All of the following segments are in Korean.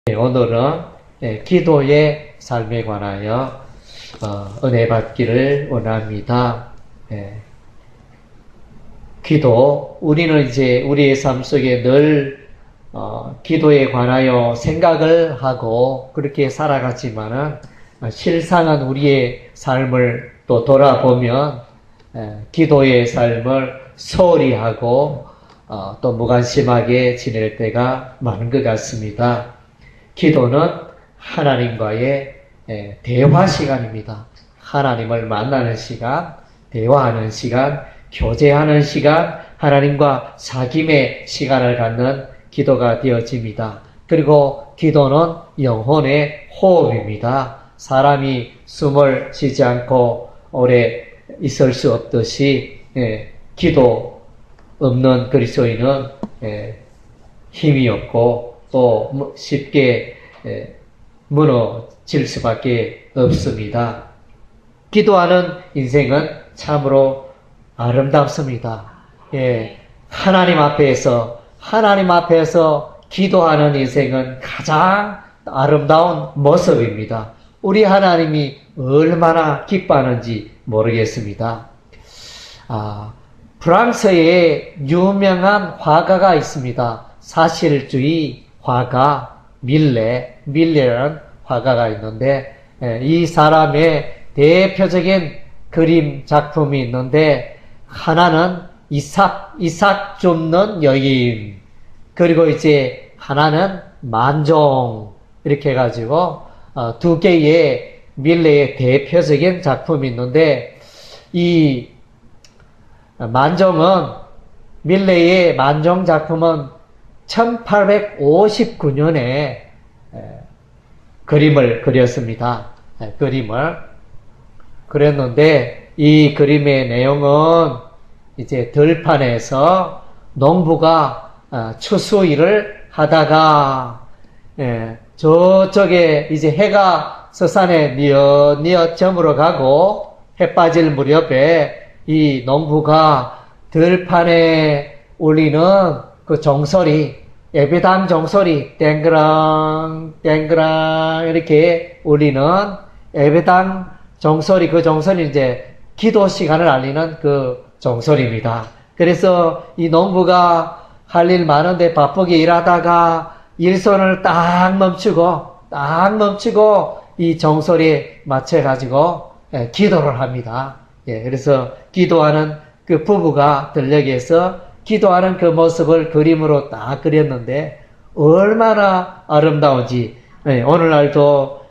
오늘은 기도의 삶에 관하여 은혜 받기를 원합니다. 기도, 우리는 이제 우리의 삶 속에 늘 기도에 관하여 생각을 하고 그렇게 살아갔지만은 실상은 우리의 삶을 또 돌아보면 기도의 삶을 소홀히 하고 또 무관심하게 지낼 때가 많은 것 같습니다. 기도는 하나님과의 대화 시간입니다. 하나님을 만나는 시간, 대화하는 시간, 교제하는 시간, 하나님과 사귐의 시간을 갖는 기도가 되어집니다. 그리고 기도는 영혼의 호흡입니다. 사람이 숨을 쉬지 않고 오래 있을 수 없듯이 기도 없는 그리스도인은 힘이 없고 또 쉽게 무너질 수밖에 없습니다. 기도하는 인생은 참으로 아름답습니다. 하나님 앞에서 기도하는 인생은 가장 아름다운 모습입니다. 우리 하나님이 얼마나 기뻐하는지 모르겠습니다. 프랑스에 유명한 화가가 있습니다. 사실주의 화가 밀레라는 화가가 있는데 이 사람의 대표적인 그림 작품이 있는데 하나는 이삭 줍는 여인, 그리고 이제 하나는 만종, 이렇게 해가지고 두 개의 밀레의 대표적인 작품이 있는데 이 밀레의 만종 작품은 1859년에 그림을 그렸습니다. 그림을 그렸는데 이 그림의 내용은 이제 들판에서 농부가 추수 일을 하다가 저쪽에 이제 해가 서산에 뉘엿 저물어 가고 해 빠질 무렵에 이 농부가 들판에 울리는 그 종소리, 예배당 종소리, 땡그랑 이렇게 울리는 예배당 종소리, 그 종소리 이제 기도 시간을 알리는 그 종소리입니다. 그래서 이 농부가 할 일 많은데 바쁘게 일하다가 일손을 딱 멈추고 이 종소리에 맞춰가지고 기도를 합니다. 그래서 기도하는 그 부부가 들녘에서 기도하는 그 모습을 그림으로 딱 그렸는데 얼마나 아름다운지. 오늘날도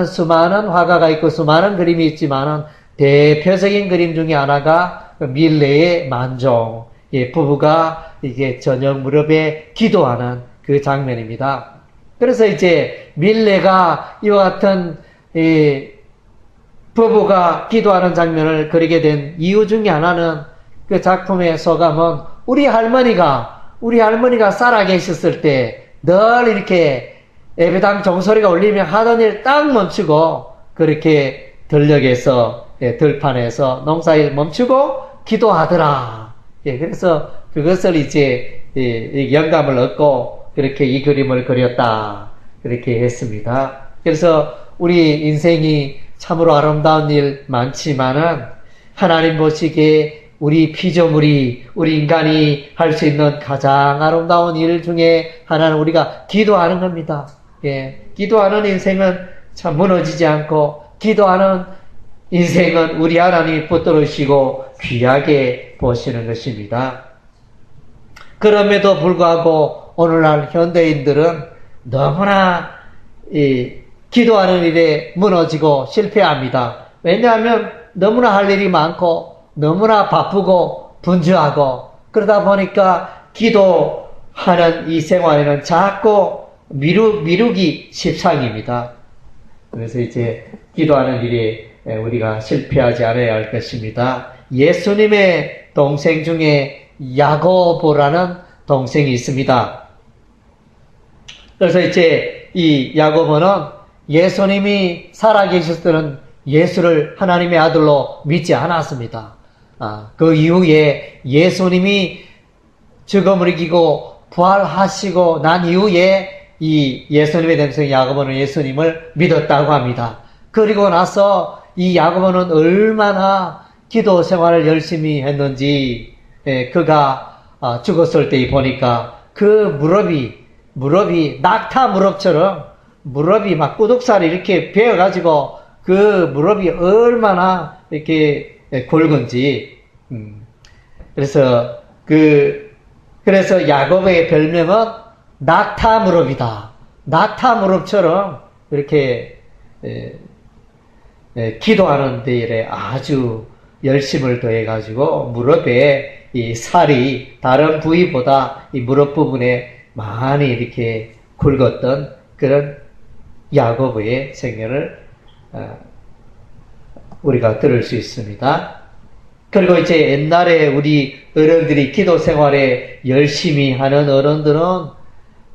수많은 화가가 있고 수많은 그림이 있지만은 대표적인 그림 중에 하나가 밀레의 만종, 부부가 이게 저녁 무렵에 기도하는 그 장면입니다. 그래서 이제 밀레가 이와 같은 부부가 기도하는 장면을 그리게 된 이유 중에 하나는 그 작품의 소감은 우리 할머니가 살아 계셨을 때 늘 이렇게 예배당 종소리가 울리면 하던 일 딱 멈추고 그렇게 들판에서 농사일 멈추고 기도하더라. 그래서 그것을 이제 영감을 얻고 그렇게 이 그림을 그렸다. 그렇게 했습니다. 그래서 우리 인생이 참으로 아름다운 일 많지만은 하나님 보시기에 우리 피조물이, 우리 인간이 할 수 있는 가장 아름다운 일 중에 하나는 우리가 기도하는 겁니다. 기도하는 인생은 참 무너지지 않고, 기도하는 인생은 우리 하나님이 붙들으시고 귀하게 보시는 것입니다. 그럼에도 불구하고 오늘날 현대인들은 너무나 기도하는 일에 무너지고 실패합니다. 왜냐하면 너무나 할 일이 많고 너무나 바쁘고 분주하고 그러다 보니까 기도하는 이 생활에는 자꾸 미루기 십상입니다. 그래서 이제 기도하는 일에 우리가 실패하지 않아야 할 것입니다. 예수님의 동생 중에 야고보라는 동생이 있습니다. 그래서 이제 이 야고보는 예수님이 살아계실 때는 예수를 하나님의 아들로 믿지 않았습니다. 그 이후에 예수님이 죽음을 이기고 부활하시고 난 이후에 이 예수님의 됨성 야고보는 예수님을 믿었다고 합니다. 그리고 나서 이 야고보는 얼마나 기도 생활을 열심히 했는지 그가 죽었을 때 보니까 그 무릎이 낙타 무릎처럼 무릎이 막 구둑살이 이렇게 베어가지고 그 무릎이 얼마나 이렇게 굵은지 그래서 야고보의 별명은 낙타 무릎이다. 낙타 무릎처럼 이렇게 기도하는 데에 아주 열심을 더해가지고 무릎에 이 살이 다른 부위보다 이 무릎 부분에 많이 이렇게 굵었던 그런 야고보의 생애를 우리가 들을 수 있습니다. 그리고 이제 옛날에 우리 어른들이 기도 생활에 열심히 하는 어른들은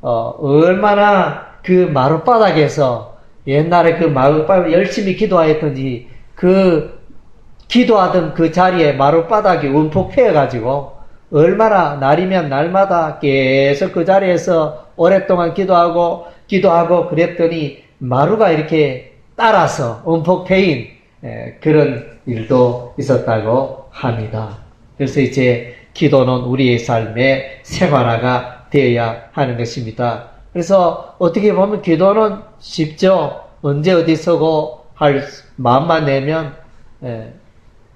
얼마나 그 마룻바닥에서 옛날에 그 마룻바닥 열심히 기도하였던지 그 기도하던 그 자리에 마룻바닥이 움푹 패여가지고 얼마나 날이면 날마다 계속 그 자리에서 오랫동안 기도하고 그랬더니 마루가 이렇게 따라서 움푹 패인 그런 일도 있었다고 합니다. 그래서 이제 기도는 우리의 삶의 생활화가 되어야 하는 것입니다. 그래서 어떻게 보면 기도는 쉽죠. 언제 어디서고 마음만 내면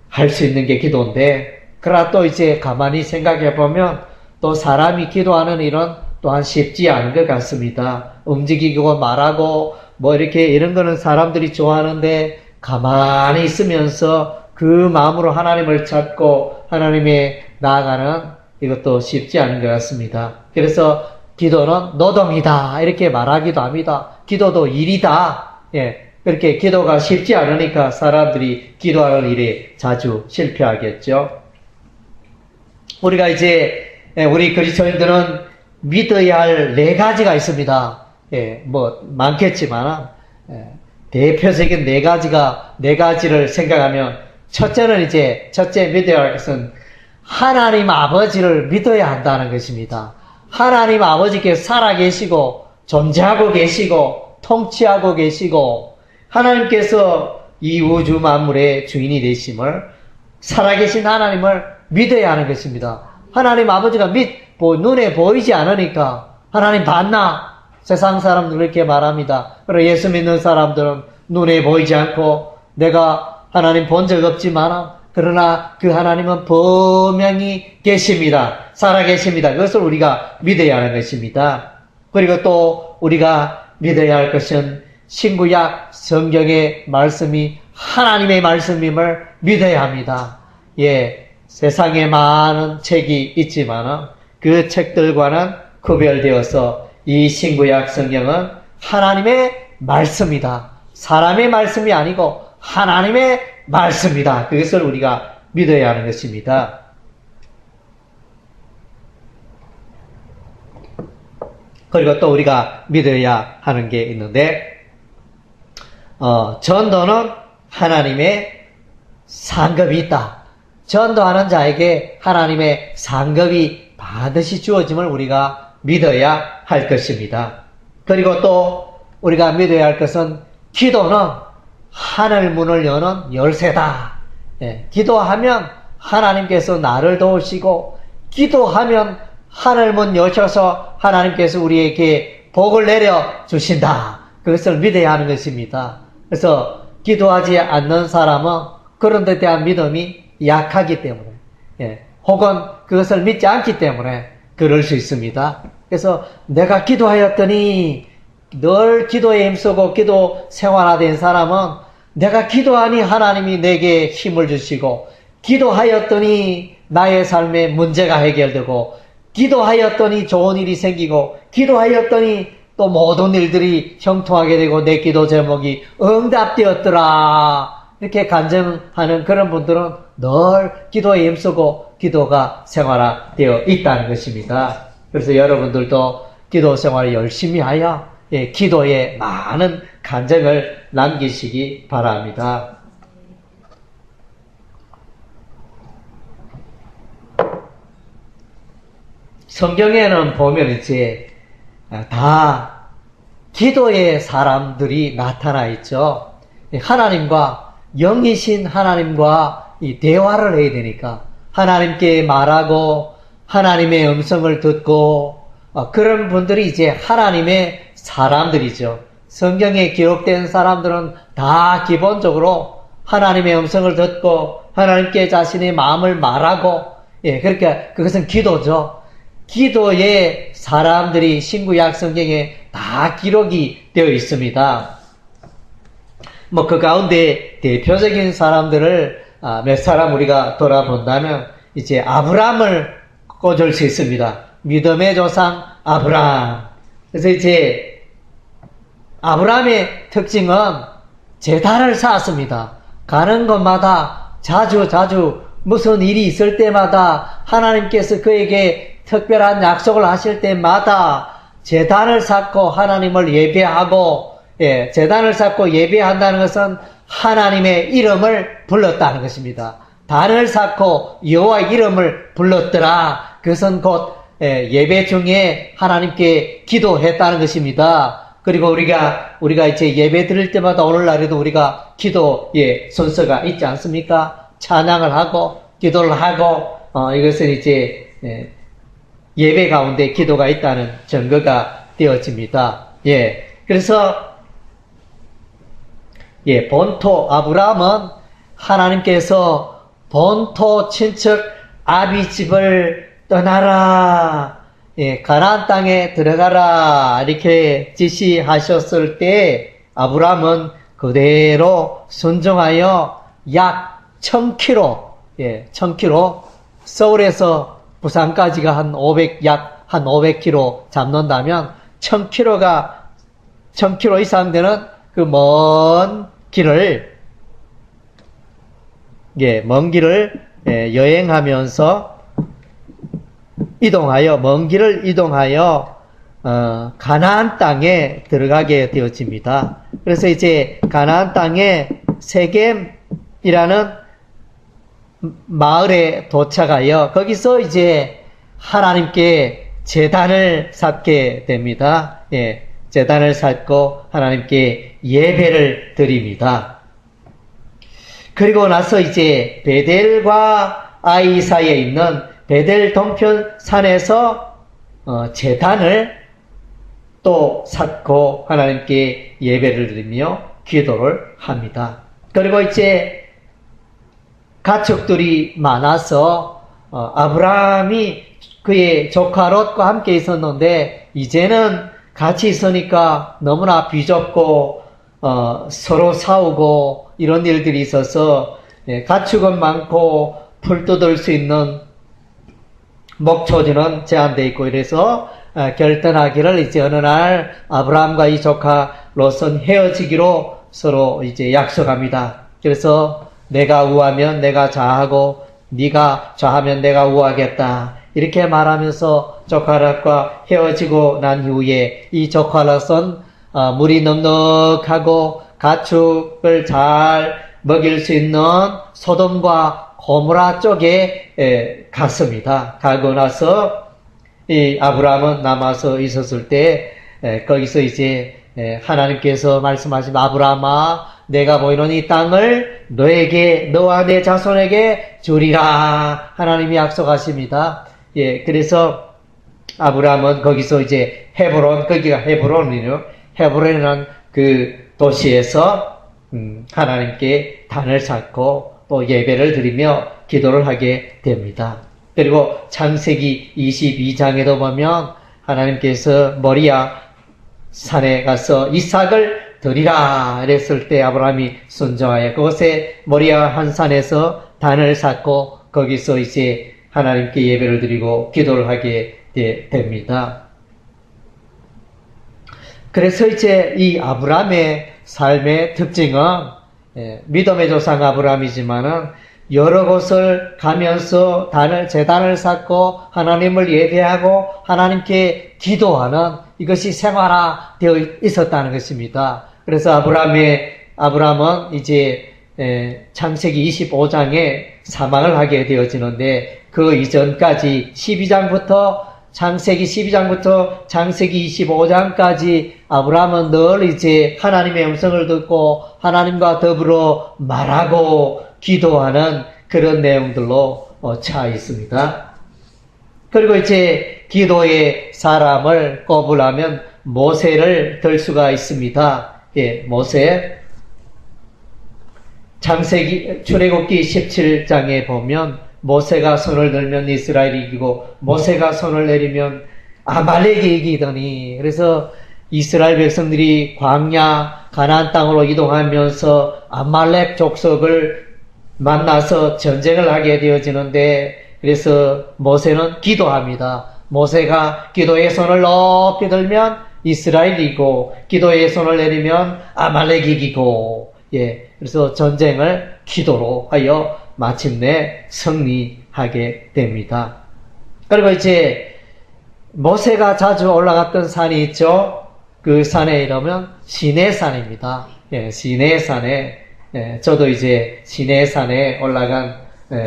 할 수 있는 게 기도인데, 그러나 또 이제 가만히 생각해 보면 또 사람이 기도하는 일은 또한 쉽지 않은 것 같습니다. 움직이고 말하고 뭐 이렇게 이런 거는 사람들이 좋아하는데 가만히 있으면서 그 마음으로 하나님을 찾고 하나님에 나아가는 이것도 쉽지 않은 것 같습니다. 그래서 기도는 노동이다 이렇게 말하기도 합니다. 기도도 일이다. 그렇게 기도가 쉽지 않으니까 사람들이 기도하는 일에 자주 실패하겠죠. 우리가 이제 우리 그리스도인들은 믿어야 할 4가지가 있습니다. 뭐 많겠지만 대표적인 4가지를 생각하면 첫째 믿어야 할 것은 하나님 아버지를 믿어야 한다는 것입니다. 하나님 아버지께서 살아계시고 존재하고 계시고 통치하고 계시고 하나님께서 이 우주 만물의 주인이 되심을 살아계신 하나님을 믿어야 하는 것입니다. 하나님 아버지가 눈에 보이지 않으니까 하나님 봤나? 세상 사람들 그렇게 말합니다. 그리고 예수 믿는 사람들은 눈에 보이지 않고 내가 하나님 본 적 없지만 그러나 그 하나님은 분명히 계십니다. 살아계십니다. 그것을 우리가 믿어야 하는 것입니다. 그리고 또 우리가 믿어야 할 것은 신구약 성경의 말씀이 하나님의 말씀임을 믿어야 합니다. 세상에 많은 책이 있지만 그 책들과는 구별되어서 이 신구약 성경은 하나님의 말씀이다. 사람의 말씀이 아니고 하나님의 말씀이다. 그것을 우리가 믿어야 하는 것입니다. 그리고 또 우리가 믿어야 하는 게 있는데 전도는 하나님의 상급이 있다. 전도하는 자에게 하나님의 상급이 반드시 주어짐을 우리가 믿어야 할 것입니다. 그리고 또 우리가 믿어야 할 것은 기도는 하늘 문을 여는 열쇠다. 기도하면 하나님께서 나를 도우시고 기도하면 하늘 문 여셔서 하나님께서 우리에게 복을 내려 주신다. 그것을 믿어야 하는 것입니다. 그래서 기도하지 않는 사람은 그런 데 대한 믿음이 약하기 때문에 혹은 그것을 믿지 않기 때문에 그럴 수 있습니다. 그래서 내가 기도하였더니 늘 기도에 힘쓰고 기도 생활화된 사람은 내가 기도하니 하나님이 내게 힘을 주시고 기도하였더니 나의 삶에 문제가 해결되고 기도하였더니 좋은 일이 생기고 기도하였더니 또 모든 일들이 형통하게 되고 내 기도 제목이 응답되었더라 이렇게 간증하는 그런 분들은 늘 기도에 힘쓰고 기도가 생활화되어 있다는 것입니다. 그래서 여러분들도 기도 생활을 열심히 하여 기도에 많은 간증을 남기시기 바랍니다. 성경에는 보면 이제 다 기도의 사람들이 나타나 있죠. 하나님과, 영이신 하나님과 이 대화를 해야 되니까 하나님께 말하고 하나님의 음성을 듣고 그런 분들이 이제 하나님의 사람들이죠. 성경에 기록된 사람들은 다 기본적으로 하나님의 음성을 듣고 하나님께 자신의 마음을 말하고, 그러니까 그것은 기도죠. 기도의 사람들이 신구약 성경에 다 기록이 되어 있습니다. 그 가운데 대표적인 사람들을 몇 사람 우리가 돌아본다면 이제 아브라함을 꼽을 수 있습니다. 믿음의 조상 아브라함. 그래서 이제 아브라함의 특징은 제단을 쌓았습니다. 가는 곳마다 자주 무슨 일이 있을 때마다 하나님께서 그에게 특별한 약속을 하실 때마다 제단을 쌓고 하나님을 예배하고, 제단을 쌓고 예배한다는 것은 하나님의 이름을 불렀다는 것입니다. 단을 쌓고 여호와의 이름을 불렀더라. 그것은 곧 예배 중에 하나님께 기도했다는 것입니다. 그리고 우리가 이제 예배 드릴 때마다 오늘날에도 우리가 기도의 순서가 있지 않습니까? 찬양을 하고 기도를 하고 이것은 이제 예배 가운데 기도가 있다는 증거가 되어집니다. 그래서 본토 아브라함은 하나님께서 본토 친척 아비 집을 떠나라, 가나안 땅에 들어가라 이렇게 지시하셨을 때 아브라함은 그대로 순종하여 약 1000km, 1000km, 서울에서 부산까지가 약 한 500km 잡는다면 1000km 이상 되는 그 먼 길을 여행하면서 먼 길을 이동하여 가나안 땅에 들어가게 되어집니다. 그래서 이제 가나안 땅에 세겜이라는 마을에 도착하여 거기서 이제 하나님께 제단을 쌓게 됩니다. 제단을 쌓고 하나님께 예배를 드립니다. 그리고 나서 이제 베델과 아이 사이에 있는 베델 동편 산에서 제단을 또 쌓고 하나님께 예배를 드리며 기도를 합니다. 그리고 이제 가축들이 많아서 아브라함이 그의 조카 롯과 함께 있었는데 이제는 같이 있으니까 너무나 비좁고 서로 싸우고 이런 일들이 있어서 가축은 많고 풀 뜯을 수 있는 목초지는 제한되어 있고 이래서 결단하기를 이제 어느 날 아브라함과 이 조카 롯은 헤어지기로 서로 이제 약속합니다. 그래서 내가 우하면 내가 좌하고 네가 좌하면 내가 우하겠다. 이렇게 말하면서 조카 롯과 헤어지고 난 후에 이 조카 롯은 물이 넉넉하고 가축을 잘 먹일 수 있는 소돔과 고모라 쪽에 갔습니다. 가고 나서 이 아브라함은 남아서 있었을 때 거기서 이제 하나님께서 말씀하신 아브라함아 내가 보이는 이 땅을 너와 내 자손에게 주리라 하나님이 약속하십니다. 그래서 아브라함은 거기서 이제 거기가 헤브론이요. 헤브론이라는 그 도시에서 하나님께 단을 쌓고 또 예배를 드리며 기도를 하게 됩니다. 그리고 창세기 22장에도 보면 하나님께서 모리아 산에 가서 이삭을 드리라 이랬을 때 아브라함이 순종하여 그곳에 모리아 한 산에서 단을 쌓고 거기서 이제 하나님께 예배를 드리고 기도를 하게 됩니다. 그래서 이제 이 아브라함의 삶의 특징은 믿음의 조상 아브라함이지만은 여러 곳을 가면서 제단을 쌓고 하나님을 예배하고 하나님께 기도하는 이것이 생활화되어 있었다는 것입니다. 그래서 아브라함은 이제 창세기 25장에 사망을 하게 되어지는데 그 이전까지 12장부터 창세기 12장부터 창세기 25장까지 아브라함은 늘 이제 하나님의 음성을 듣고 하나님과 더불어 말하고 기도하는 그런 내용들로 차 있습니다. 그리고 이제 기도의 사람을 꼽으려면 모세를 들 수가 있습니다. 예, 모세. 출애굽기 17장에 보면 모세가 손을 들면 이스라엘이 이기고 모세가 손을 내리면 아말렉이 이기더니, 그래서 이스라엘 백성들이 광야 가나안 땅으로 이동하면서 아말렉 족속을 만나서 전쟁을 하게 되어지는데, 그래서 모세는 기도합니다. 모세가 기도의 손을 높이 들면 이스라엘이 이기고 기도의 손을 내리면 아말렉이 이기고, 예, 그래서 전쟁을 기도로 하여 마침내 승리하게 됩니다. 그리고 이제 모세가 자주 올라갔던 산이 있죠. 그 산의 이름은 시내산입니다. 예, 시내산에, 예, 저도 이제 시내산에 올라간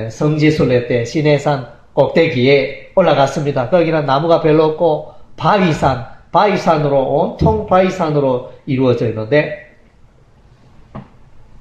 성지순례 때 시내산 꼭대기에 올라갔습니다. 거기는 나무가 별로 없고 바위산으로, 온통 바위산으로 이루어져 있는데,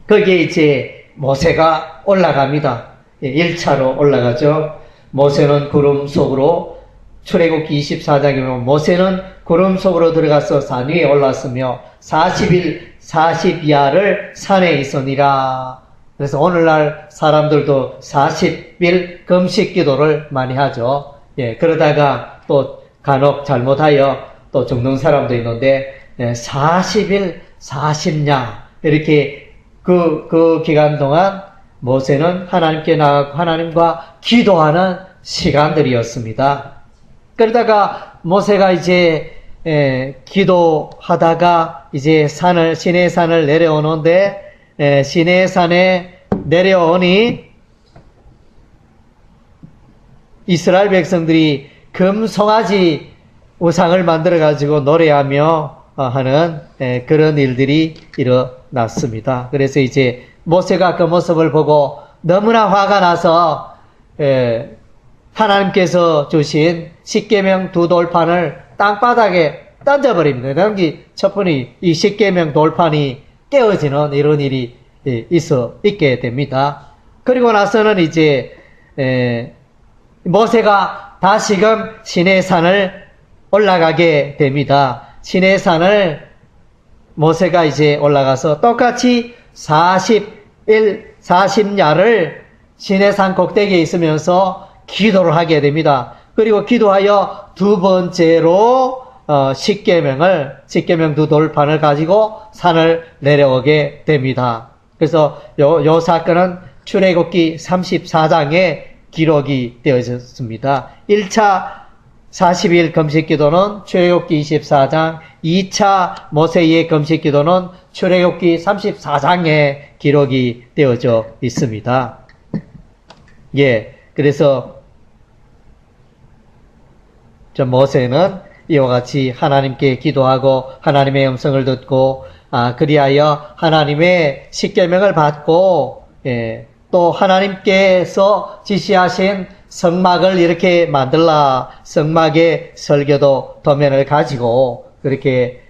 거기에 이제 모세가 올라갑니다. 1차로 올라가죠. 모세는 구름 속으로, 출애굽기 24장에 보면 모세는 구름 속으로 들어가서 산 위에 올랐으며 40일 40야를 산에 있으니라. 그래서 오늘날 사람들도 40일 금식 기도를 많이 하죠. 예, 그러다가 또 간혹 잘못하여 또 죽는 사람도 있는데, 40일 40야 이렇게 그 기간 동안 모세는 하나님께 나가고 하나님과 기도하는 시간들이었습니다. 그러다가 모세가 이제 기도하다가 이제 시내산을 내려오는데, 시내산에 내려오니 이스라엘 백성들이 금송아지 우상을 만들어 가지고 노래하며 하는 그런 일들이 일어났습니다. 그래서 이제 모세가 그 모습을 보고 너무나 화가 나서 하나님께서 주신 십계명 두 돌판을 땅바닥에 던져버립니다. 여기 첩분이 이 십계명 돌판이 깨어지는 이런 일이 있게 됩니다. 그리고 나서는 이제 모세가 다시금 시내산을 올라가게 됩니다. 시내산을 모세가 이제 올라가서 똑같이 40야를 시내산 꼭대기에 있으면서 기도를 하게 됩니다. 그리고 기도하여 두 번째로 십계명 두 돌판을 가지고 산을 내려오게 됩니다. 그래서 요 사건은 출애굽기 34장에 기록이 되어졌습니다. 1차 40일 금식기도는 출애굽기 24장, 2차 모세의 금식기도는 출애굽기 34장에 기록이 되어져 있습니다. 예, 그래서 모세는 이와 같이 하나님께 기도하고 하나님의 음성을 듣고 그리하여 하나님의 십계명을 받고, 또 하나님께서 지시하신 성막을 이렇게 만들라, 성막의 설교도 도면을 가지고 그렇게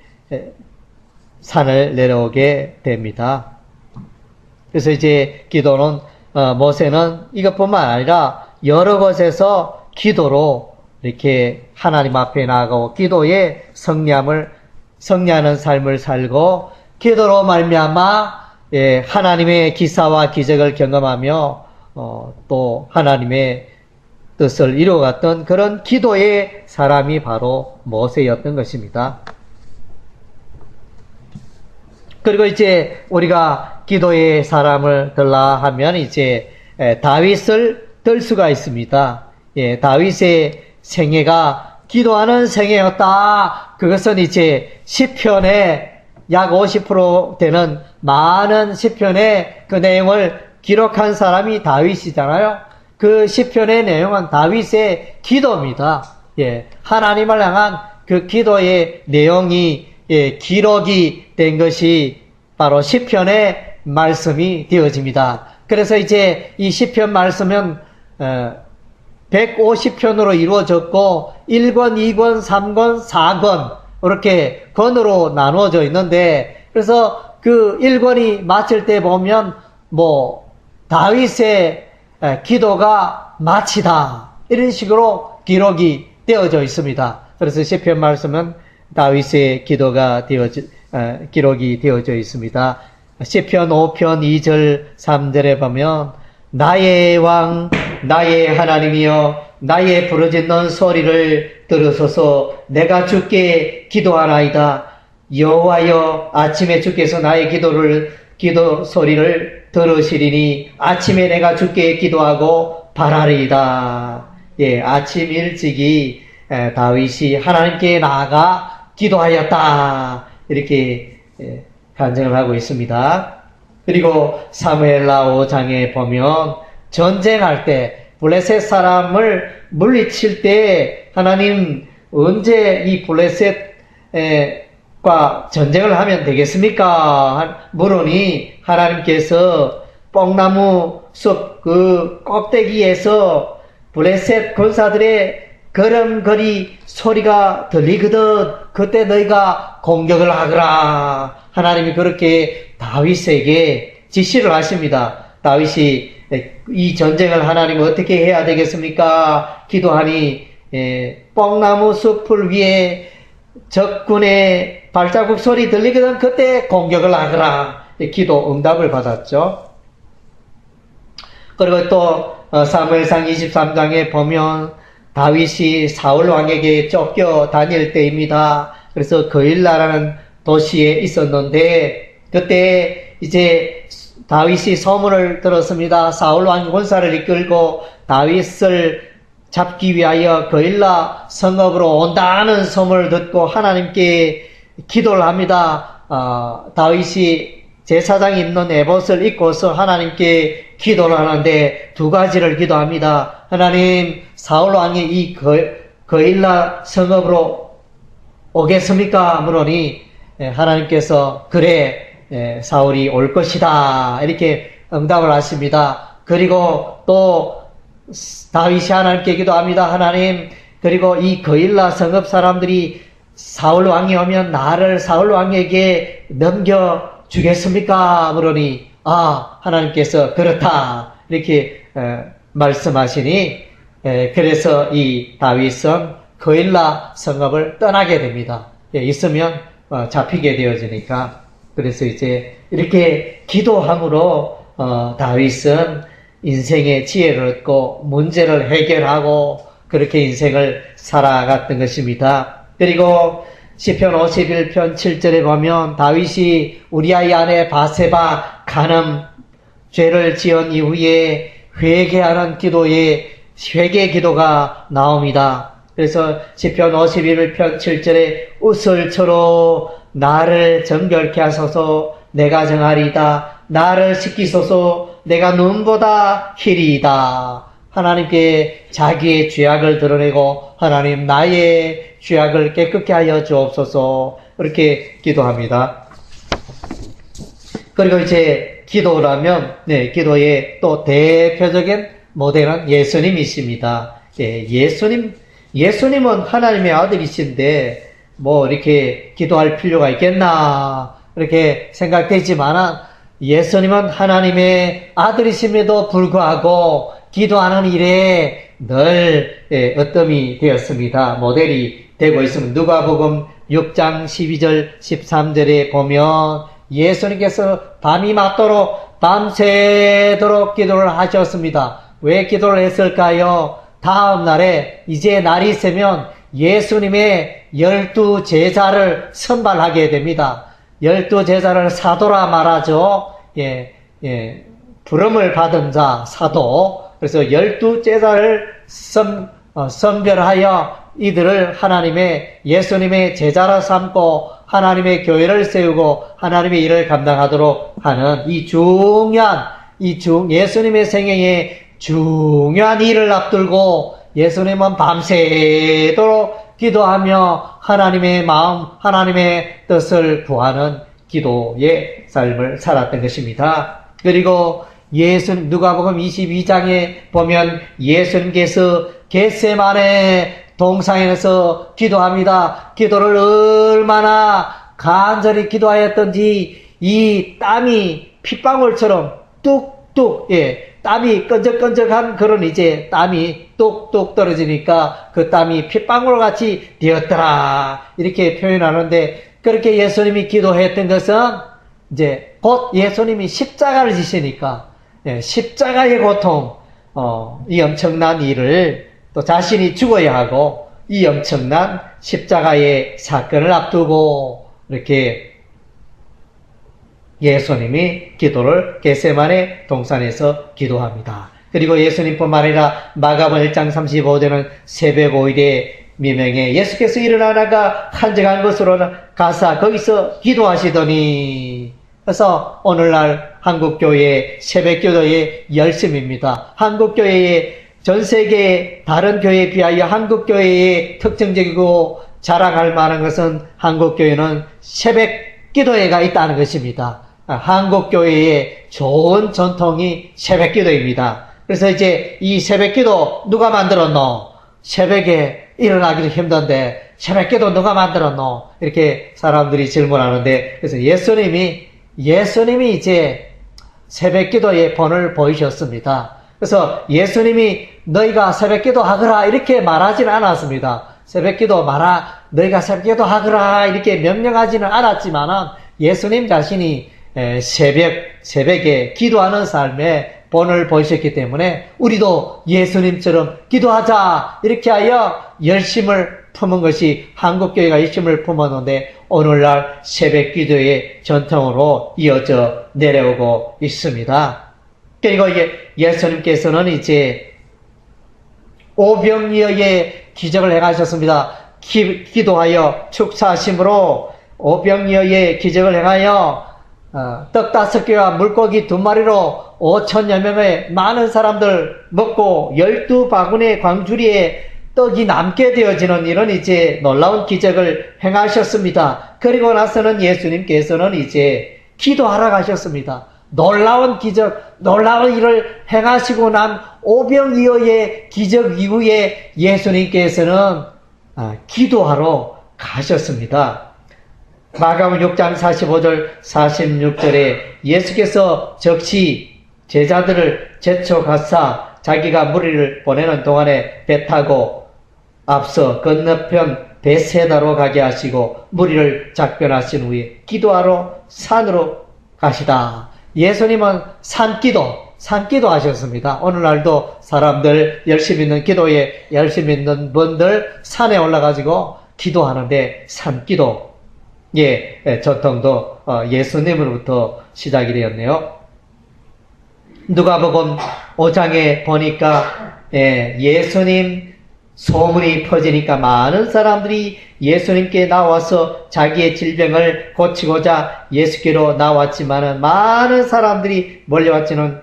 산을 내려오게 됩니다. 그래서 이제 기도는 모세는 이것뿐만 아니라 여러 곳에서 기도로 이렇게 하나님 앞에 나아가고 기도에 성리하는 삶을 살고 기도로 말미암아 하나님의 기사와 기적을 경험하며 또 하나님의 뜻을 이루어갔던 그런 기도의 사람이 바로 모세였던 것입니다. 그리고 이제 우리가 기도의 사람을 들라 하면 이제 다윗을 들 수가 있습니다. 다윗의 생애가 기도하는 생애였다. 그것은 이제 시편의 약 50% 되는 많은 시편의 그 내용을 기록한 사람이 다윗이잖아요. 그 시편의 내용은 다윗의 기도입니다. 하나님을 향한 그 기도의 내용이 기록이 된 것이 바로 시편의 말씀이 되어집니다. 그래서 이제 이 시편 말씀은 150편으로 이루어졌고 1권, 2권, 3권, 4권 이렇게 권으로 나누어져 있는데 그래서 그 1권이 마칠 때 보면 다윗의 기도가 마치다 이런 식으로 기록이 되어져 있습니다. 그래서 시편 말씀은 다윗의 기도가 기록이 되어져 있습니다. 시편 5편 2절 3절에 보면 나의 왕 나의 하나님이여 나의 부르짖는 소리를 들으소서 내가 주께 기도하나이다. 여호와여 아침에 주께서 나의 기도 소리를 들으시리니 아침에 내가 주께 기도하고 바라리이다. 예, 아침 일찍이 다윗이 하나님께 나아가 기도하였다. 이렇게 간증을 하고 있습니다. 그리고 사무엘라 5장에 보면 전쟁할 때 블레셋 사람을 물리칠 때 하나님 언제 이 블레셋과 전쟁을 하면 되겠습니까? 물으니 하나님께서 뽕나무 숲 그 꼭대기에서 블레셋 군사들의 걸음걸이 소리가 들리거든 그때 너희가 공격을 하거라. 하나님이 그렇게 다윗에게 지시를 하십니다. 다윗이 이 전쟁을 하나님 어떻게 해야 되겠습니까? 기도하니 뽕나무 숲을 위에 적군의 발자국 소리 들리거든 그때 공격을 하거라. 기도 응답을 받았죠. 그리고 또 사무엘상 23장에 보면 다윗이 사울 왕에게 쫓겨 다닐 때입니다. 그래서 거일라라는 도시에 있었는데 그때 이제 다윗이 소문을 들었습니다. 사울 왕이 군사를 이끌고 다윗을 잡기 위하여 거일라 성읍으로 온다는 소문을 듣고 하나님께 기도를 합니다. 다윗이 제사장이 입는 에봇을 입고서 하나님께 기도를 하는데 두 가지를 기도합니다. 하나님, 사울 왕이 이 거일라 성읍으로 오겠습니까? 물으니 하나님께서 그래 사울이 올 것이다 이렇게 응답을 하십니다. 그리고 또 다윗이 하나님께 기도합니다. 하나님, 그리고 이 거일라 성읍 사람들이 사울 왕이 오면 나를 사울 왕에게 넘겨 주겠습니까? 물으니 하나님께서 그렇다 이렇게 말씀하시니 그래서 이 다윗은 거일라 성읍을 떠나게 됩니다. 있으면 잡히게 되어지니까. 그래서 이제 이렇게 기도함으로 다윗은 인생의 지혜를 얻고 문제를 해결하고 그렇게 인생을 살아갔던 것입니다. 그리고 시편 51편 7절에 보면 다윗이 우리아의 아내 바세바 간음 죄를 지은 이후에 회개하는 기도에 회개 기도가 나옵니다. 그래서 시편 51편 7절에 웃을처로 나를 정결케 하소서 내가 정하리이다. 나를 씻기소서 내가 눈보다 희리이다. 하나님께 자기의 죄악을 드러내고 하나님 나의 죄악을 깨끗게 하여 주옵소서 이렇게 기도합니다. 그리고 이제 기도라면 기도의 또 대표적인 모델은 예수님이십니다. 예수님은 하나님의 아들이신데 이렇게 기도할 필요가 있겠나 이렇게 생각되지만 예수님은 하나님의 아들이심에도 불구하고 기도하는 일에 늘 어뜸이 되었습니다. 모델이 되고 있습니다. 누가복음 6장 12절 13절에 보면 예수님께서 밤이 맞도록 밤새도록 기도를 하셨습니다. 왜 기도를 했을까요? 다음 날에 이제 날이 새면 예수님의 12제자를 선발하게 됩니다. 12제자를 사도라 말하죠. 부름을 받은 자 사도. 그래서 12제자를 선별하여 이들을 예수님의 제자라 삼고 하나님의 교회를 세우고 하나님의 일을 감당하도록 하는 예수님의 생애에 중요한 일을 앞두고 예수님은 밤새도록 기도하며 하나님의 마음, 하나님의 뜻을 구하는 기도의 삶을 살았던 것입니다. 그리고 누가복음 22장에 보면 예수님께서 겟세마네 동상에서 기도합니다. 기도를 얼마나 간절히 기도하였던지 이 땀이 핏방울처럼 뚝뚝, 땀이 끈적끈적한 그런 이제 땀이 뚝뚝 떨어지니까 그 땀이 핏방울 같이 되었더라. 이렇게 표현하는데, 그렇게 예수님이 기도했던 것은 이제 곧 예수님이 십자가를 지시니까, 십자가의 고통, 이 엄청난 일을 또 자신이 죽어야 하고, 이 엄청난 십자가의 사건을 앞두고 이렇게 예수님이 기도를 겟세마네 동산에서 기도합니다. 그리고 예수님뿐만 아니라 마가복음 1장 35절은 새벽 5일에 미명에 예수께서 일어나다가 한적한 곳으로 가사 거기서 기도하시더니, 그래서 오늘날 한국교회의 새벽기도의 열심입니다. 한국교회의 전 세계의 다른 교회에 비하여 한국교회의 특징적이고 자랑할 만한 것은 한국교회는 새벽기도회가 있다는 것입니다. 한국교회의 좋은 전통이 새벽기도입니다. 그래서 이제 이 새벽기도 누가 만들었노? 새벽에 일어나기도 힘든데 새벽기도 누가 만들었노? 이렇게 사람들이 질문하는데, 그래서 예수님이 이제 새벽기도의 본을 보이셨습니다. 그래서 예수님이 너희가 새벽기도 하거라 이렇게 말하지는 않았습니다. 새벽기도 너희가 새벽기도 하거라 이렇게 명령하지는 않았지만은 예수님 자신이 새벽에 기도하는 삶의 본을 보이셨기 때문에 우리도 예수님처럼 기도하자 이렇게 하여 열심을 품은 것이 한국교회가 열심을 품었는데, 오늘날 새벽기도의 전통으로 이어져 내려오고 있습니다. 그리고 예수님께서는 이제 오병이어의 기적을 행하셨습니다. 기도하여 축사하심으로 오병이어의 기적을 행하여 떡 5개와 물고기 2마리로 5천여 명의 많은 사람들 먹고 12바구니의 광주리에 떡이 남게 되어지는 이런 이제 놀라운 기적을 행하셨습니다. 그리고 나서는 예수님께서는 이제 기도하러 가셨습니다. 놀라운 기적, 놀라운 일을 행하시고 난 오병이어의 기적 이후에 예수님께서는 기도하러 가셨습니다. 마가복음 6장 45절 46절에 예수께서 즉시 제자들을 재촉하사 자기가 무리를 보내는 동안에 배 타고 앞서 건너편 베세다로 가게 하시고 무리를 작별하신 후에 기도하러 산으로 가시다. 예수님은 산기도 하셨습니다. 오늘날도 사람들 열심히 있는 기도에 열심히 있는 분들 산에 올라가지고 기도하는데 산기도 전통도 예수님으로부터 시작이 되었네요. 누가복음 5장에 보니까 예수님 소문이 퍼지니까 많은 사람들이 예수님께 나와서 자기의 질병을 고치고자 예수께로 나왔지만은 많은 사람들이 몰려왔지는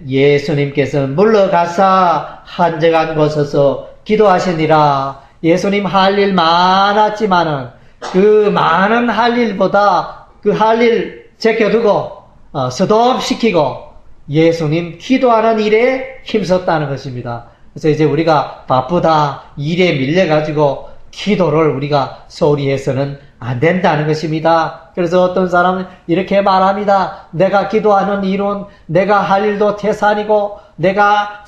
예수님께서는 물러가사 한적한 곳에서 기도하시니라. 예수님 할 일 많았지만은 그 많은 할 일보다 그 할 일 제껴두고 스톱시키고 예수님 기도하는 일에 힘썼다는 것입니다. 그래서 이제 우리가 바쁘다 일에 밀려가지고 기도를 우리가 소홀히 해서는 안 된다는 것입니다. 그래서 어떤 사람은 이렇게 말합니다. 내가 기도하는 일은 내가 할 일도 태산이고 내가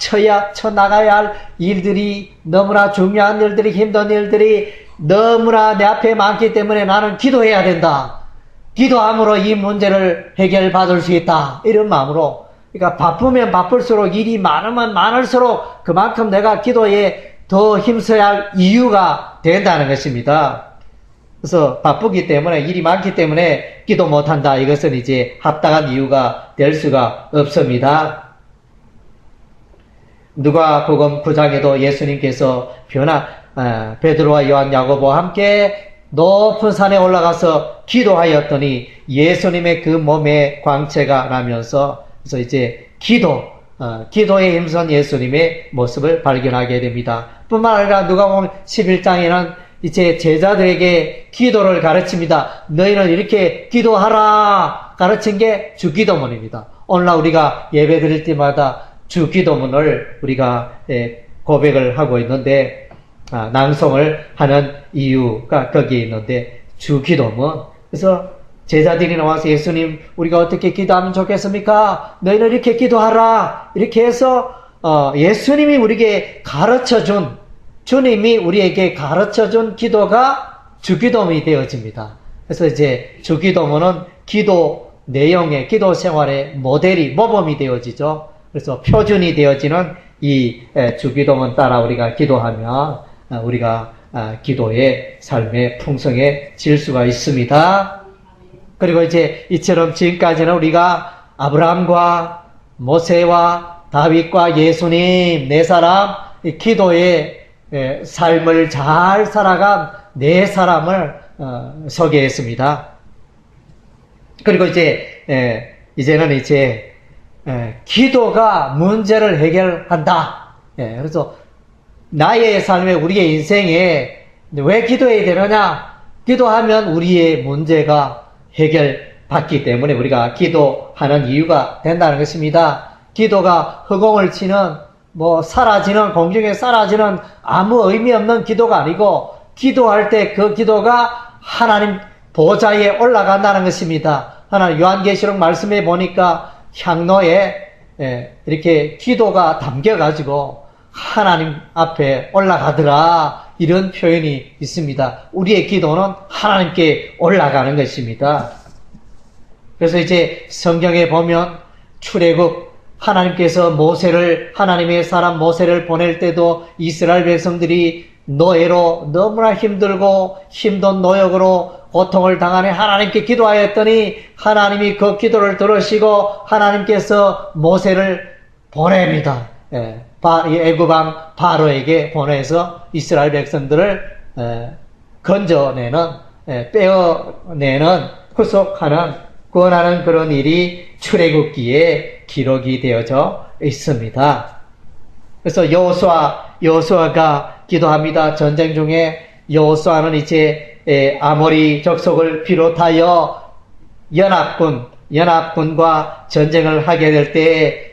쳐나가야 할 일들이 너무나 중요한 일들이 힘든 일들이 너무나 내 앞에 많기 때문에 나는 기도해야 된다. 기도함으로 이 문제를 해결받을 수 있다. 이런 마음으로, 그러니까 바쁘면 바쁠수록 일이 많으면 많을수록 그만큼 내가 기도에 더 힘써야 할 이유가 된다는 것입니다. 그래서 바쁘기 때문에 일이 많기 때문에 기도 못한다. 이것은 이제 합당한 이유가 될 수가 없습니다. 누가복음 9장에도 예수님께서 베드로와 요한 야고보와 함께 높은 산에 올라가서 기도하였더니 예수님의 그 몸에 광채가 나면서 그래서 이제 기도에 힘선 예수님의 모습을 발견하게 됩니다. 뿐만 아니라 누가복음 11장에는 이제 제자들에게 기도를 가르칩니다. 너희는 이렇게 기도하라 가르친 게 주기도문입니다. 오늘날 우리가 예배 드릴 때마다 주기도문을 우리가 고백을 하고 있는데, 낭송을 하는 이유가 거기에 있는데, 주기도문. 그래서 제자들이 나와서 예수님, 우리가 어떻게 기도하면 좋겠습니까? 너희는 이렇게 기도하라. 이렇게 해서, 예수님이 우리에게 가르쳐준, 주님이 우리에게 가르쳐준 기도가 주기도문이 되어집니다. 그래서 이제 주기도문은 기도 내용의, 기도 생활의 모델이, 모범이 되어지죠. 그래서 표준이 되어지는 이 주기도문 따라 우리가 기도하면, 우리가 기도의 삶의 풍성해질 수가 있습니다. 그리고 이제 이처럼 지금까지는 우리가 아브라함과 모세와 다윗과 예수님 네 사람 기도의 삶을 잘 살아간 네 사람을 소개했습니다. 그리고 이제는 기도가 문제를 해결한다. 그래서 나의 삶에, 우리의 인생에 왜 기도해야 되느냐? 기도하면 우리의 문제가 해결받기 때문에 우리가 기도하는 이유가 된다는 것입니다. 기도가 허공을 치는, 사라지는, 공중에 사라지는 아무 의미 없는 기도가 아니고, 기도할 때 그 기도가 하나님 보좌에 올라간다는 것입니다. 하나님 요한계시록 말씀에 보니까 향로에 이렇게 기도가 담겨가지고 하나님 앞에 올라가더라, 이런 표현이 있습니다. 우리의 기도는 하나님께 올라가는 것입니다. 그래서 이제 성경에 보면 출애굽, 하나님께서 하나님의 사람 모세를 보낼 때도 이스라엘 백성들이 노예로 너무나 힘들고 힘든 노역으로 고통을 당하니 하나님께 기도하였더니 하나님이 그 기도를 들으시고 하나님께서 모세를 보냅니다. 애굽왕 바로에게 보내서 이스라엘 백성들을 건져내는, 빼어내는, 구속하는, 구원하는 그런 일이 출애굽기에 기록이 되어져 있습니다. 그래서 여호수아가 기도합니다. 전쟁 중에 여호수아는 이제 아모리 족속을 비롯하여 연합군과 전쟁을 하게 될 때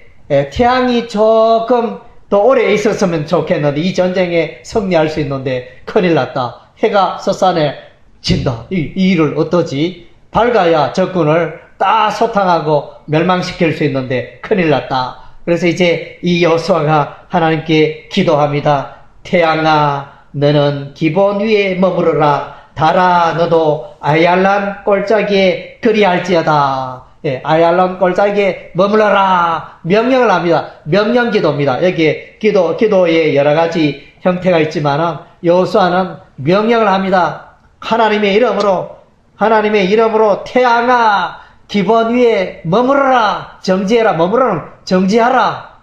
태양이 조금 더 오래 있었으면 좋겠는데, 이 전쟁에 승리할 수 있는데 큰일 났다. 해가 서산에 진다. 이 일을 어떠지? 밝아야 적군을 다 소탕하고 멸망시킬 수 있는데 큰일 났다. 그래서 이제 이 여호수아가 하나님께 기도합니다. 태양아, 너는 기본 위에 머무르라. 달아, 너도 아얄란 골짜기에 그리할지어다. 아얄란 골짜기에 머물러라. 명령을 합니다. 명령 기도입니다. 여기에 기도의 여러 가지 형태가 있지만은 여호수아는 명령을 합니다. 하나님의 이름으로 태양아, 기본 위에 머무르라. 정지해라. 머무르는 정지하라.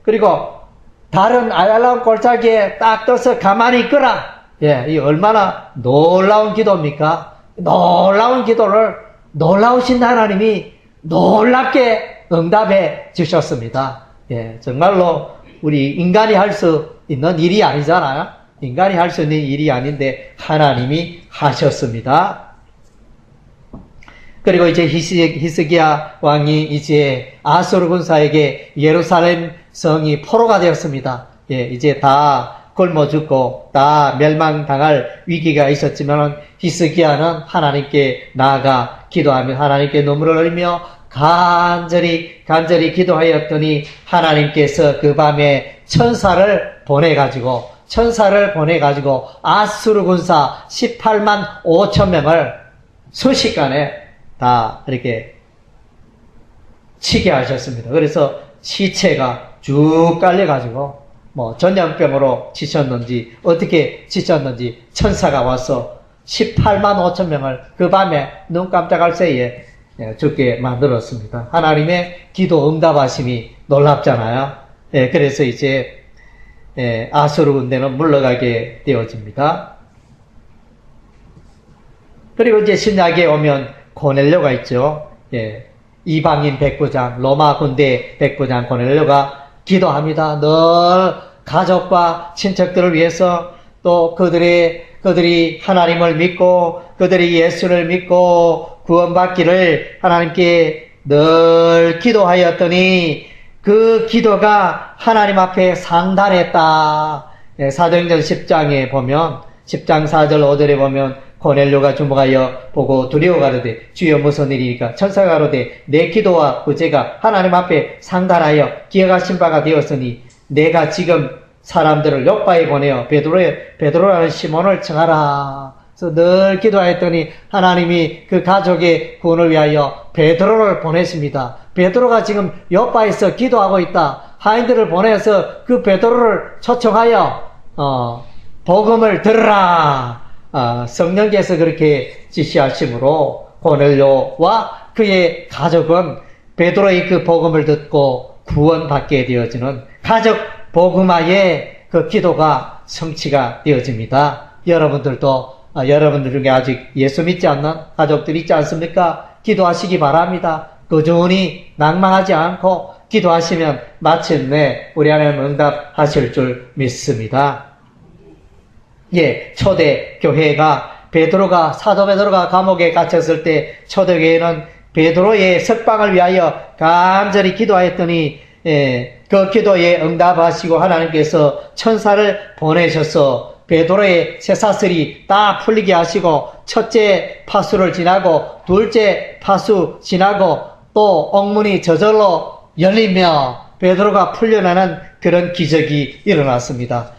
그리고 다른 아얄란 골짜기에 딱 떠서 가만히 있거라. 이 얼마나 놀라운 기도입니까? 놀라운 기도를 놀라우신 하나님이 놀랍게 응답해 주셨습니다. 정말로 우리 인간이 할 수 있는 일이 아니잖아요. 인간이 할 수 있는 일이 아닌데 하나님이 하셨습니다. 그리고 이제 히스기야 왕이 이제 아수르 군사에게 예루살렘 성이 포로가 되었습니다. 이제 다 굶어 죽고 다 멸망당할 위기가 있었지만 히스기야는 하나님께 나아가 기도하며 하나님께 눈물을 흘리며 간절히 기도하였더니 하나님께서 그 밤에 천사를 보내가지고 아수르 군사 18만 5천 명을 순식간에 다 이렇게 치게 하셨습니다. 그래서 시체가 쭉 깔려가지고 전염병으로 지쳤는지 어떻게 지쳤는지 천사가 와서 18만 5천 명을 그 밤에 눈 깜짝할 새에 죽게 만들었습니다. 하나님의 기도 응답하심이 놀랍잖아요. 그래서 이제 아수르 군대는 물러가게 되어집니다. 그리고 이제 신약에 오면 고넬료가 있죠. 이방인 백부장, 로마 군대 백부장 고넬료가 기도합니다. 늘 가족과 친척들을 위해서, 또 그들이 하나님을 믿고 그들이 예수를 믿고 구원받기를 하나님께 늘 기도하였더니 그 기도가 하나님 앞에 상달했다. 사도행전 10장에 보면 10장 4절 5절에 보면 고넬료가 주목하여 보고 두려워 가로되 주여 무슨 일이니까 천사가 가로되 내 기도와 구제가 하나님 앞에 상달하여 기억하신 바가 되었으니 내가 지금 사람들을 요바에 보내어 베드로라는 시몬을 청하라. 그래서 늘 기도하였더니 하나님이 그 가족의 구원을 위하여 베드로를 보내십니다. 베드로가 지금 요바에서 기도하고 있다. 하인들을 보내서 그 베드로를 초청하여 복음을 들으라. 성령께서 그렇게 지시하심으로 고넬료와 그의 가족은 베드로의 그 복음을 듣고 구원받게 되어지는 가족 복음화의 그 기도가 성취가 되어집니다. 여러분들도 여러분들 중에 아직 예수 믿지 않는 가족들 있지 않습니까? 기도하시기 바랍니다. 꾸준히 낭망하지 않고 기도하시면 마침내 우리 하나님 응답하실 줄 믿습니다. 초대 교회가 사도 베드로가 감옥에 갇혔을 때 초대교회는 베드로의 석방을 위하여 간절히 기도하였더니 그 기도에 응답하시고 하나님께서 천사를 보내셔서 베드로의 쇠사슬이 다 풀리게 하시고 첫째 파수를 지나고 둘째 파수 지나고 또 옥문이 저절로 열리며 베드로가 풀려나는 그런 기적이 일어났습니다.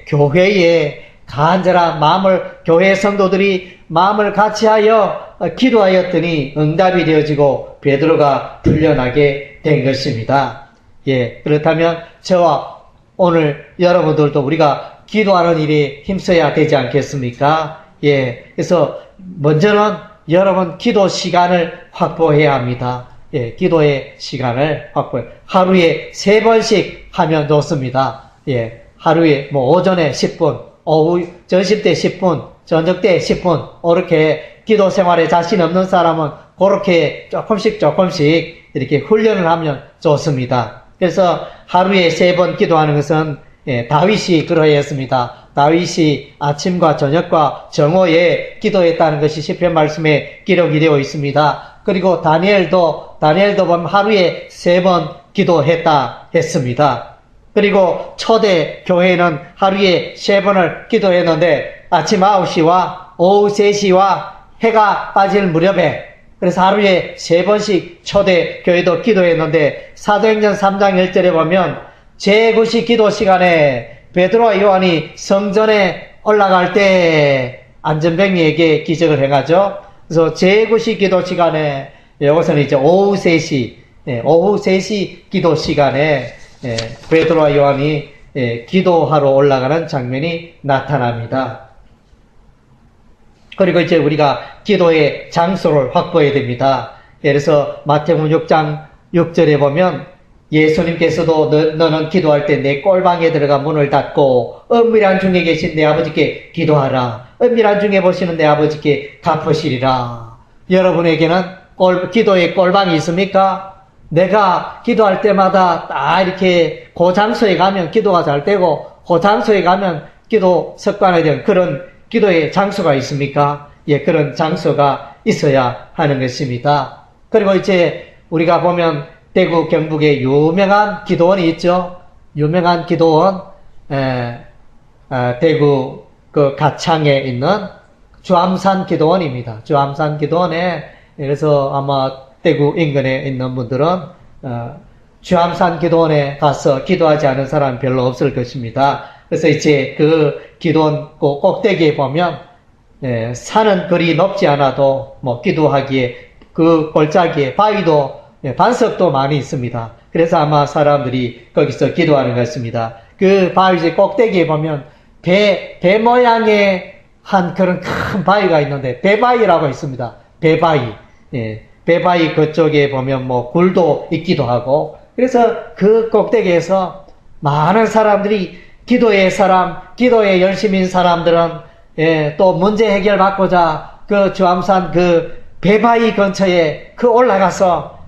교회에 간절한 마음을 교회 성도들이 마음을 같이하여 기도하였더니 응답이 되어지고 베드로가 풀려나게 된 것입니다. 그렇다면 저와 오늘 여러분들도 우리가 기도하는 일에 힘써야 되지 않겠습니까? 그래서 먼저는 여러분 기도 시간을 확보해야 합니다. 기도의 시간을 확보해. 하루에 3번씩 하면 좋습니다. 하루에 오전에 10분, 오후 점심 때 10분, 저녁 때 10분, 이렇게 기도 생활에 자신 없는 사람은 그렇게 조금씩 이렇게 훈련을 하면 좋습니다. 그래서 하루에 3번 기도하는 것은 다윗이 그러했습니다. 다윗이 아침과 저녁과 정오에 기도했다는 것이 시편 말씀에 기록이 되어 있습니다. 그리고 다니엘도 보면 하루에 3번 기도했다 했습니다. 그리고 초대 교회는 하루에 3번을 기도했는데 아침 9시와 오후 3시와 해가 빠질 무렵에 그래서 하루에 3번씩 초대 교회도 기도했는데 사도행전 3장 1절에 보면 제9시 기도 시간에 베드로와 요한이 성전에 올라갈 때 안전뱅이에게 기적을 행하죠. 그래서 제9시 기도 시간에 이것은 이제 오후 3시 기도 시간에 베드로와 요한이 기도하러 올라가는 장면이 나타납니다. 그리고 이제 우리가 기도의 장소를 확보해야 됩니다. 그래서 마태복음 6장 6절에 보면 예수님께서도 너는 기도할 때 내 꼴방에 들어가 문을 닫고 은밀한 중에 계신 내 아버지께 기도하라. 은밀한 중에 보시는 내 아버지께 갚으시리라. 여러분에게는 기도의 꼴방이 있습니까? 내가 기도할 때마다 딱 이렇게 그 장소에 가면 기도가 잘 되고 그 장소에 가면 기도 습관에 대한 그런 기도의 장소가 있습니까? 그런 장소가 있어야 하는 것입니다. 그리고 이제 우리가 보면 대구 경북에 유명한 기도원이 있죠. 유명한 기도원, 대구 그 가창에 있는 주암산 기도원입니다. 주암산 기도원에, 그래서 아마 대구 인근에 있는 분들은, 주암산 기도원에 가서 기도하지 않은 사람은 별로 없을 것입니다. 그래서 이제 그 기도원 그 꼭대기에 보면, 산은 그리 높지 않아도 기도하기에 그 골짜기에 바위도 반석도 많이 있습니다. 그래서 아마 사람들이 거기서 기도하는 것 같습니다. 그 바위 꼭대기에 보면 배 모양의 한 그런 큰 바위가 있는데 배바위라고 있습니다. 배바위. 배바위 그쪽에 보면 굴도 있기도 하고 그래서 그 꼭대기에서 많은 사람들이 기도에 열심인 사람들은 또 문제 해결 받고자 그 주암산 그 배바위 근처에 올라가서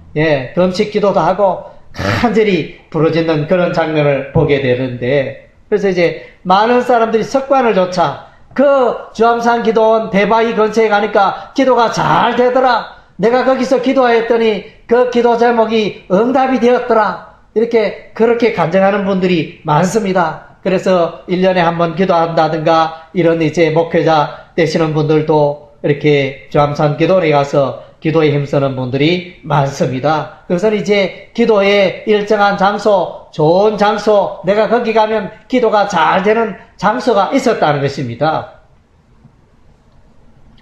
금식 기도도 하고 간절히 부르짖는 그런 장면을 보게 되는데 그래서 이제 많은 사람들이 습관을 조차 그 주암산 기도원 배바위 근처에 가니까 기도가 잘 되더라. 내가 거기서 기도하였더니 그 기도 제목이 응답이 되었더라. 이렇게 그렇게 간증하는 분들이 많습니다. 그래서 1년에 한 번 기도한다든가 이런 이제 목회자 되시는 분들도 이렇게 주암산 기도원에 가서 기도에 힘쓰는 분들이 많습니다. 그것은 이제 기도의 일정한 장소, 좋은 장소, 내가 거기 가면 기도가 잘 되는 장소가 있었다는 것입니다.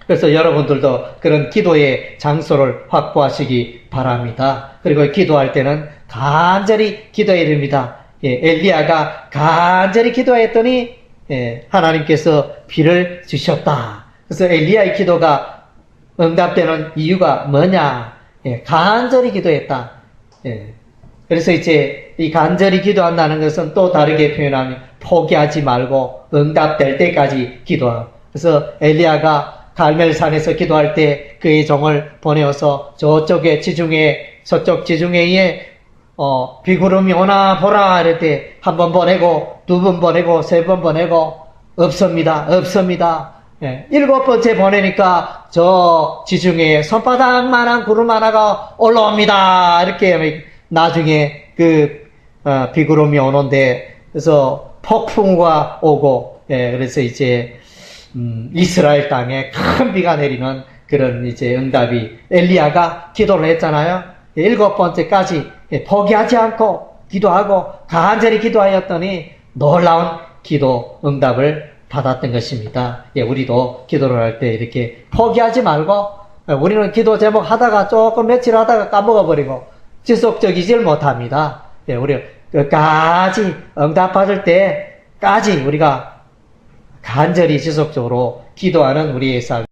그래서 여러분들도 그런 기도의 장소를 확보하시기 바랍니다. 그리고 기도할 때는 간절히 기도해야 됩니다. 엘리야가 간절히 기도했더니 하나님께서 비를 주셨다. 그래서 엘리야의 기도가 응답되는 이유가 뭐냐? 간절히 기도했다. 그래서 이제 이 간절히 기도한다는 것은 또 다르게 표현하면 포기하지 말고 응답될 때까지 기도하고. 그래서 엘리야가 갈멜산에서 기도할 때 그의 종을 보내어서 저쪽에 지중해, 서쪽 지중해에 비구름이 오나 보라 이럴 때 한 번 보내고 두 번 보내고 세 번 보내고 없습니다. 7번째 보내니까 저 지중해에 손바닥만한 구름 하나가 올라옵니다. 이렇게 나중에 비구름이 오는데 그래서 폭풍우가 오고 그래서 이제 이스라엘 땅에 큰 비가 내리는 그런 이제 응답이 엘리야가 기도를 했잖아요. 7번째까지 포기하지 않고 기도하고 간절히 기도하였더니 놀라운 기도 응답을 받았던 것입니다. 우리도 기도를 할 때 이렇게 포기하지 말고 우리는 기도 제목 하다가 조금 며칠 하다가 까먹어버리고 지속적이질 못합니다. 우리 끝까지 응답받을 때까지 우리가 간절히 지속적으로 기도하는 우리의 삶